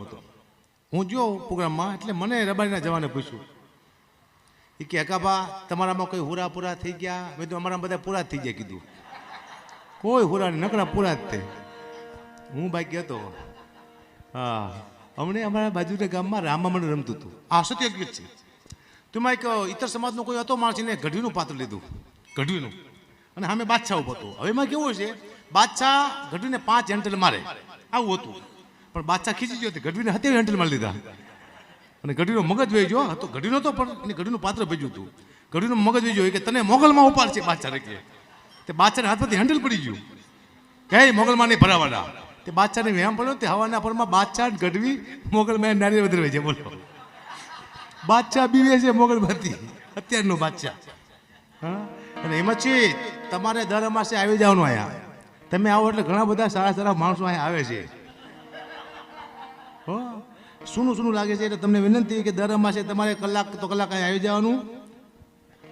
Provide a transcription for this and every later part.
હતો. હું જો પ્રોગ્રામમાં એટલે મને રબારીના જવાને પૂછ્યું એ કે અકાબા તમારામાં કોઈ હુરા પૂરા થઈ ગયા? મેં તો અમારા બધા પૂરા થઈ ગયા કીધું. કોઈ હુરા નહીં, નકરા પૂરા જ તે. હું બાકી હતો. હા, હમણે અમારા બાજુના ગામમાં રામામણ રમતું હતું. આ સત્ય ગીત છે. તેમાં એક ઇતર સમાજનો કોઈ હતો માણસ, એને ગઢવીનું પાત્ર લીધું, ગઢવીનું, અને સામે બાદશાહ ઉભો હતો. હવે એમાં કેવું છે, બાદશાહ ગઢવીને 5 હેન્ડલ મારે આવું હતું, પણ બાદશાહ ખીચી ગયો, ગઢવીને 70 હેન્ડલ મારી લીધા. અને ગઢવીનો મગજ વહી ગયો હતો, ગઢવીનો તો પણ એને ગઢવીનું પાત્ર ભેજ્યું હતું. ગઢવીનો મગજ વહી ગયો કે તને મોગલમાં ઉપાડશે બાદશાહ રખીએ. તે બાદશાહને હાથમાંથી હેન્ડલ પડી ગયું કે મોગલમાં નહીં ભરાવાના. તે બાદશાહને વ્યાયામ પડ્યો તે હવાના પરમાં બાદશાહ ગઢવી મોગલમાં નારિયેળ વધારે છે. બોલો, બાદશાહ બીવે છે મોગલમાંથી, અત્યારનો બાદશાહ. હા, અને એમાં છે તમારે દર અમાસે આવી જવાનું. અહીંયા તમે આવો એટલે ઘણા બધા સારા સારા માણસો અહીંયા આવે છે. હો, સૂનું લાગે છે એટલે તમને વિનંતી કે દર અમાસે તમારે કલાક તો કલાક અહીંયા આવી જવાનું.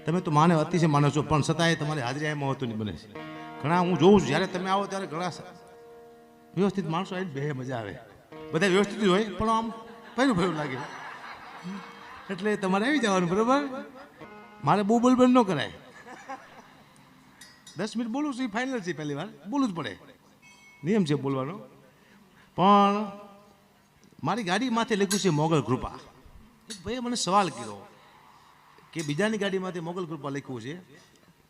તમે તો માને અતિશય માનો છો, પણ છતાંય તમારી હાજરી એમાં મહત્વની બને છે. ઘણા હું જોઉં છું જ્યારે તમે આવો ત્યારે ઘણા વ્યવસ્થિત માણસો આવીને બે મજા આવે. બધા વ્યવસ્થિત હોય પણ આમ ભર્યું લાગે, એટલે તમારે આવી જવાનું. બરાબર, મારે બહુ બોલબોલ ન કરાય. 10 મિનિટ બોલું છું, એ ફાઇનલ છે. પહેલી વાર બોલવું જ પડે, નિયમ છે બોલવાનો. પણ મારી ગાડી માથે લખ્યું છે મોગલ કૃપા. ભાઈએ મને સવાલ કર્યો કે બીજાની ગાડીમાંથી મોગલ કૃપા લખ્યું છે,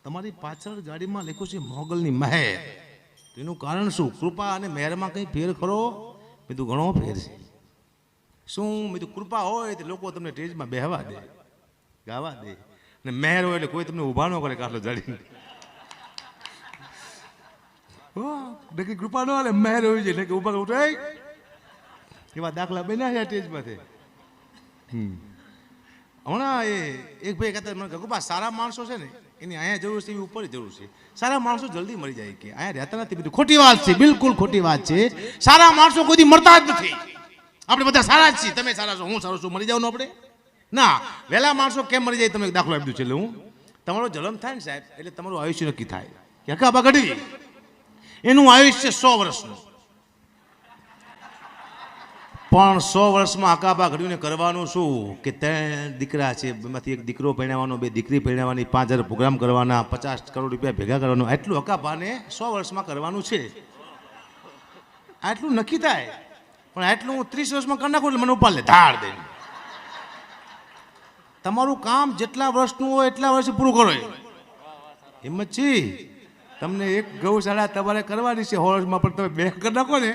તમારી પાછળ ગાડીમાં લખ્યું છે મોગલની મહેર. એનું કારણ શું? કૃપા અને મહેરમાં કંઈ ફેર ખરો? મેં તો ઘણો ફેર છે. શું? મેં તો કૃપા હોય તો લોકો તમને સ્ટેજમાં બેહવા દે, ગાવા દે, ને મહેર હોય એટલે કોઈ તમને ઊભા ન કરે કાટલો જાડી. નક્કી કૃપા ન હાલે, મહેર હોય છે એટલે કે ઊભા ઉઠાય. એવા દાખલા બન્યા છે સ્ટેજમાંથી. હમણાં એક ભાઈ કહેતા મને કૃપા સારા માણસો છે ને એની અહીંયા જરૂર છે, એવી ઉપર જરૂર છે. સારા માણસો જલ્દી મળી જાય કે અહીંયા રહેતા નથી. બધું ખોટી વાત છે, બિલકુલ ખોટી વાત છે. સારા માણસો કોઈ મળતા જ નથી. આપણે બધા સારા જ છીએ. તમે સારા છો, હું સારો છું, મરી જાવ આપણે ના. વહેલા માણસો કેમ મરી જાય તમે એક દાખલો આપી દઉં છે. એટલે હું તમારો જન્મ થાય ને સાહેબ એટલે તમારું આયુષ્ય નક્કી થાય કે અકાબા ગઢવી એનું આયુષ્ય 100 વર્ષનું. પણ 100 વર્ષમાં અકાબા ગઢવીને કરવાનું શું કે 3 દીકરા છે, એમાંથી એક દીકરો પરણાવવાનો, 2 દીકરી પરણાવવાની, 5000 પ્રોગ્રામ કરવાના, 50 કરોડ રૂપિયા ભેગા કરવાનું. આટલું અકાબાને 100 વર્ષમાં કરવાનું છે. આટલું નક્કી થાય. પણ આટલું હું 30 વર્ષમાં કરી નાખું એટલે મને ઉપાડ લે ધાડ દે. તમારું કામ જેટલા વર્ષનું હોય એટલા વર્ષે પૂરું કરો. હિંમત છે તમને. એક ગૌશાળા તમારે કરવાની છે 100 વર્ષમાં, પણ તમે 2 કરી નાખો ને